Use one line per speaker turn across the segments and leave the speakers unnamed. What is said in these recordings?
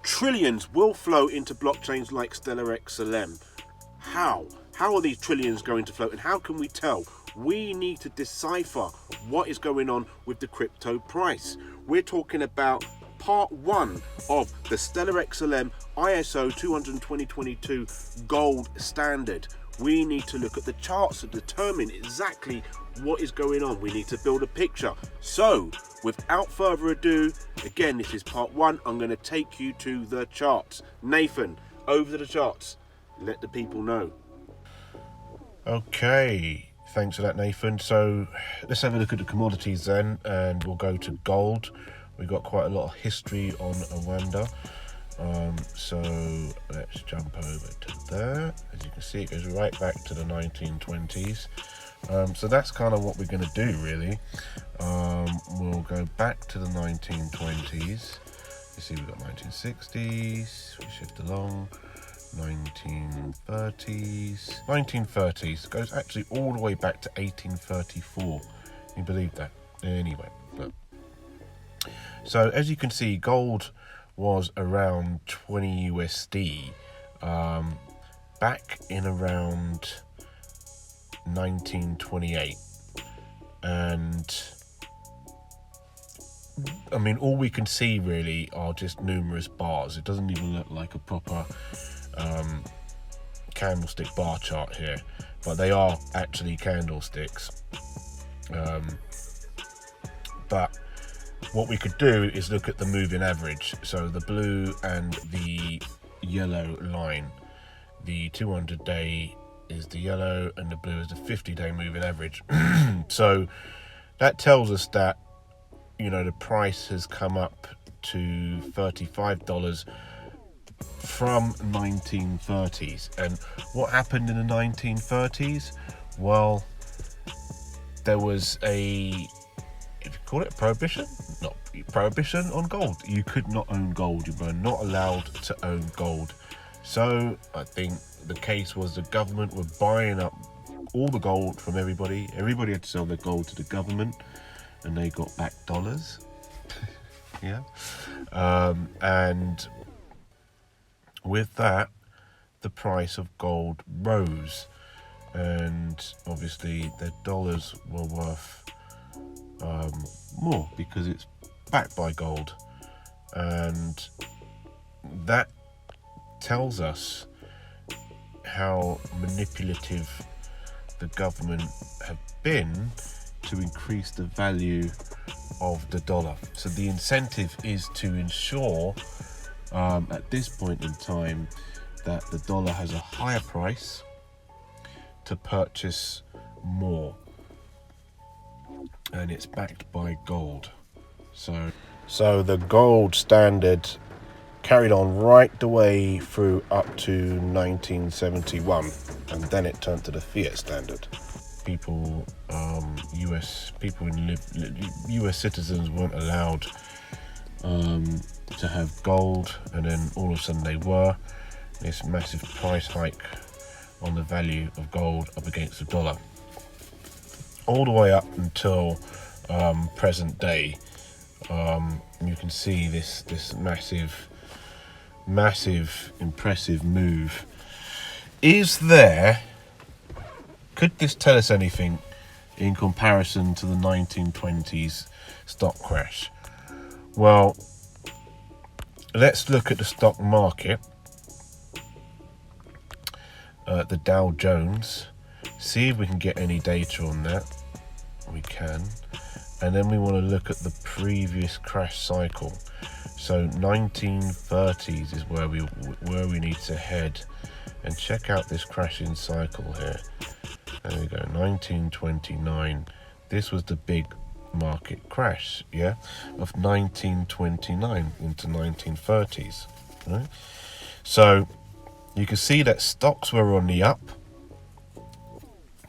Trillions will flow into blockchains like Stellar XLM. How? How are these trillions going to flow, and how can we tell? We need to decipher what is going on with the crypto price. We're talking about part one of the Stellar XLM ISO20022 gold standard. We need to look at the charts to determine exactly what is going on. We need to build a picture. So, without further ado, again, this is part one. I'm going to take you to the charts. Nathan, over to the charts. Let the people know.
Okay, thanks for that, Nathan. So let's have a look at the commodities then, and we'll go to gold. We've got quite a lot of history on Awanda. So let's jump over to there. As you can see, it goes right back to the 1920s. So that's kind of what we're going to do, really. We'll go back to the 1920s. You see, we've got 1960s. We shift along. 1930s goes actually all the way back to 1834. Can you believe that? Anyway, look. So as you can see, gold was around 20 USD back in around 1928, and I mean, all we can see really are just numerous bars. It doesn't even look like a proper candlestick bar chart here, but they are actually candlesticks. But what we could do is look at the moving average. So the blue and the yellow line, the 200-day is the yellow and the blue is the 50-day moving average. So that tells us that, you know, the price has come up to $35 from 1930s. And what happened in the 1930s? Well, there was a, if you call it prohibition, not prohibition on gold. You could not own gold. You were not allowed to own gold. So I think the case was the government were buying up all the gold from everybody. Everybody had to sell their gold to the government, and they got back dollars. Yeah. And with that, the price of gold rose, and obviously the dollars were worth more because it's backed by gold, and that tells us how manipulative the government have been to increase the value of the dollar. So the incentive is to ensure at this point in time that the dollar has a higher price to purchase more, and it's backed by gold. So the gold standard carried on right the way through up to 1971, and then it turned to the fiat standard. People, US citizens weren't allowed to have gold, and then all of a sudden they were. This massive price hike on the value of gold up against the dollar, all the way up until present day. You can see this massive, impressive move. Could this tell us anything in comparison to the 1920s stock crash? Well, let's look at the stock market, the Dow Jones, see if we can get any data on that. We can. And then we want to look at the previous crash cycle. So 1930s is where we need to head, and check out this crashing cycle here. There we go, 1929. This was the big market crash, yeah, of 1929 into 1930s. Right? So you can see that stocks were on the up,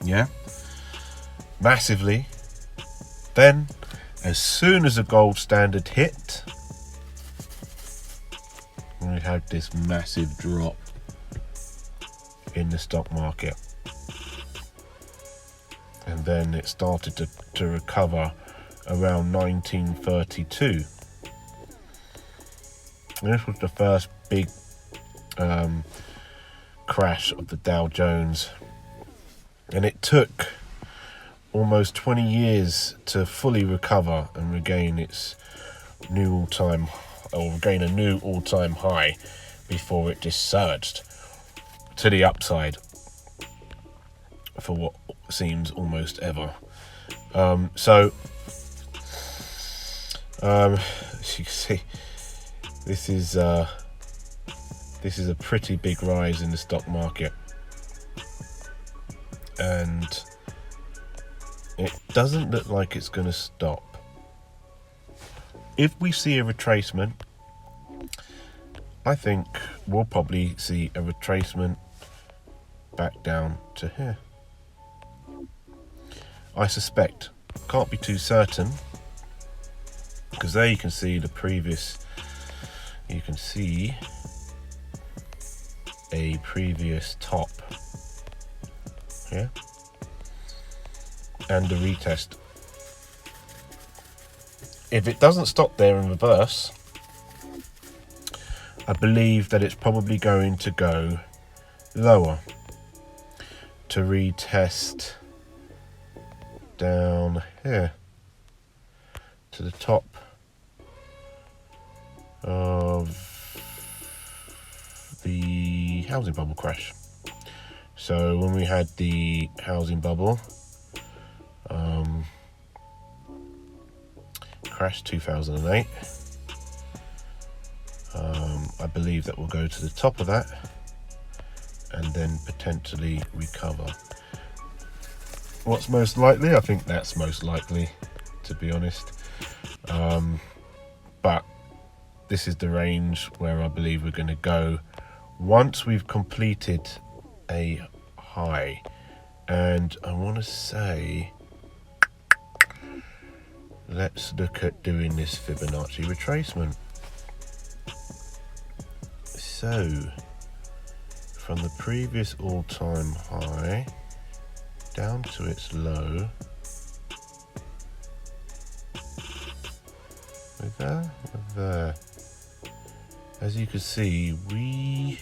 yeah, massively. Then, as soon as the gold standard hit, we had this massive drop in the stock market, and then it started to recover around 1932. And this was the first big crash of the Dow Jones, and it took almost 20 years to fully recover and regain its new all-time, or regain a new all-time high before it just surged to the upside for what seems almost ever. So as you can see, this is a pretty big rise in the stock market, and it doesn't look like it's going to stop. If we see a retracement, I think we'll probably see a retracement back down to here. I suspect. Can't be too certain, because there you can see the previous, you can see a previous top here and the retest. If it doesn't stop there and reverse, I believe that it's probably going to go lower to retest down here to the top of the housing bubble crash. So when we had the housing bubble crash 2008, I believe that we'll go to the top of that and then potentially recover. What's most likely? I think that's most likely, to be honest. But this is the range where I believe we're going to go once we've completed a high. And I want to say, let's look at doing this Fibonacci retracement. So from the previous all-time high down to its low, there. As you can see, we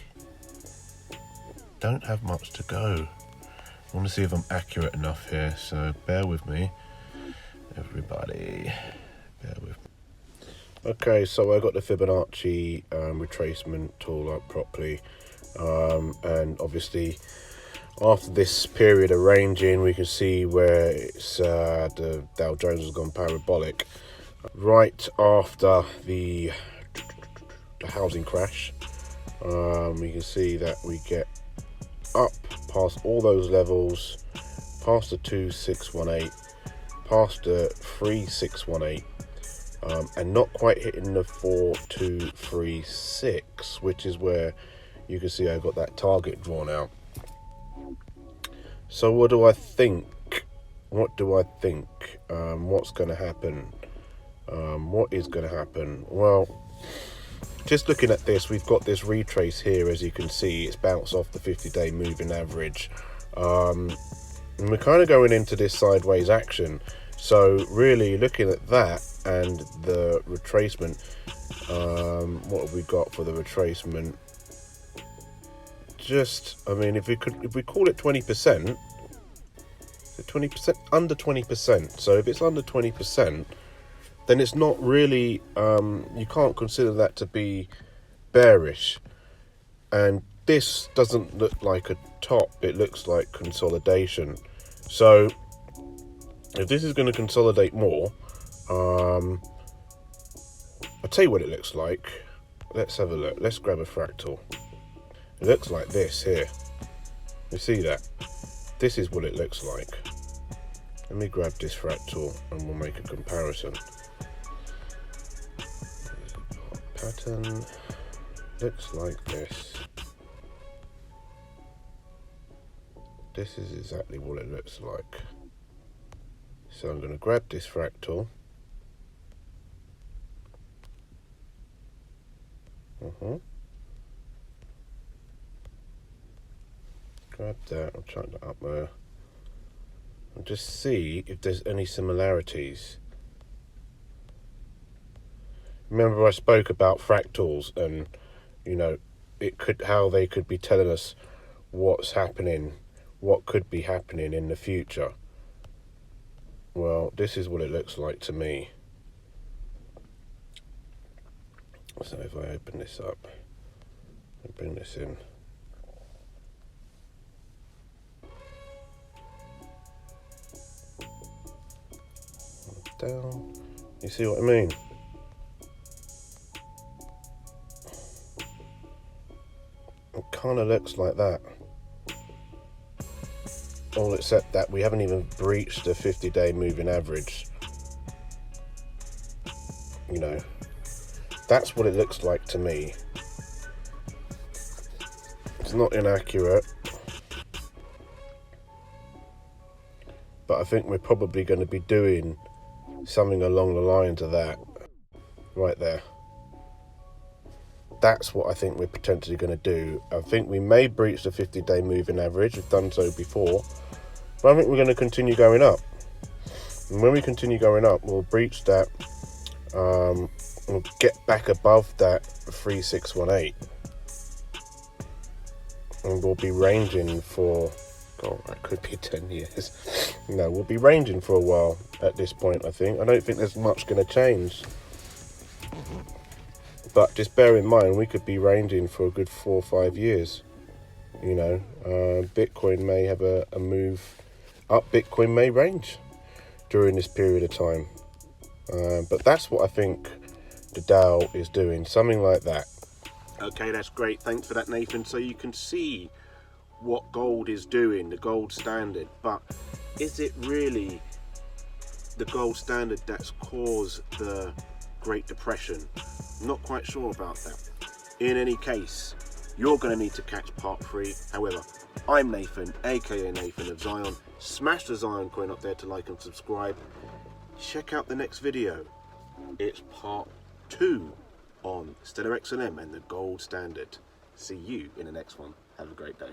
don't have much to go. I want to see if I'm accurate enough here, so bear with me, everybody. Bear with me. Okay, so I got the Fibonacci retracement tool up properly, and obviously after this period of ranging, we can see where it's the Dow Jones has gone parabolic. Right after the housing crash, we can see that we get up past all those levels, past the 2618, past the 3618, and not quite hitting the 4236, which is where you can see I got that target drawn out. So what do I think? What's going to happen? What is going to happen? Well, just looking at this, we've got this retrace here. As you can see, it's bounced off the 50-day moving average, and we're kind of going into this sideways action. So really looking at that and the retracement, what have we got for the retracement? Just, I mean, if we call it 20%, 20%, under 20%. So if it's under 20%, then it's not really, you can't consider that to be bearish. And this doesn't look like a top, it looks like consolidation. So if this is going to consolidate more, I'll tell you what it looks like. Let's have a look. Let's grab a fractal. It looks like this here. You see that? This is what it looks like. Let me grab this fractal and we'll make a comparison. Pattern looks like this. This is exactly what it looks like. So I'm going to grab this fractal. Grab that, I'll chuck that up there. And just see if there's any similarities. Remember I spoke about fractals and, you know, how they could be telling us what's happening, what could be happening in the future. Well, this is what it looks like to me. So if I open this up and bring this in, down, you see what I mean? It kind of looks like that. All except that we haven't even breached the 50-day moving average. You know, that's what it looks like to me. It's not inaccurate, but I think we're probably going to be doing something along the lines of that right there. That's what I think we're potentially going to do. I think we may breach the 50-day moving average. We've done so before, but I think we're going to continue going up. And when we continue going up, we'll breach that. We'll get back above that 3618, and we'll be ranging for, God, that could be 10 years. No, we'll be ranging for a while at this point, I think. I don't think there's much going to change. But just bear in mind, we could be ranging for a good 4 or 5 years. You know, Bitcoin may have a move up. Bitcoin may range during this period of time. But that's what I think the Dow is doing, something like that.
Okay, that's great. Thanks for that, Nathan. So you can see what gold is doing, the gold standard. But is it really the gold standard that's caused the Great Depression? I'm not quite sure about that. In any case, you're going to need to catch part 3. However, I'm Nathan, aka Nathan of Zion. Smash the Zion coin up there to like and subscribe. Check out the next video. It's part 2 on Stellar XLM and the gold standard. See you in the next one. Have a great day.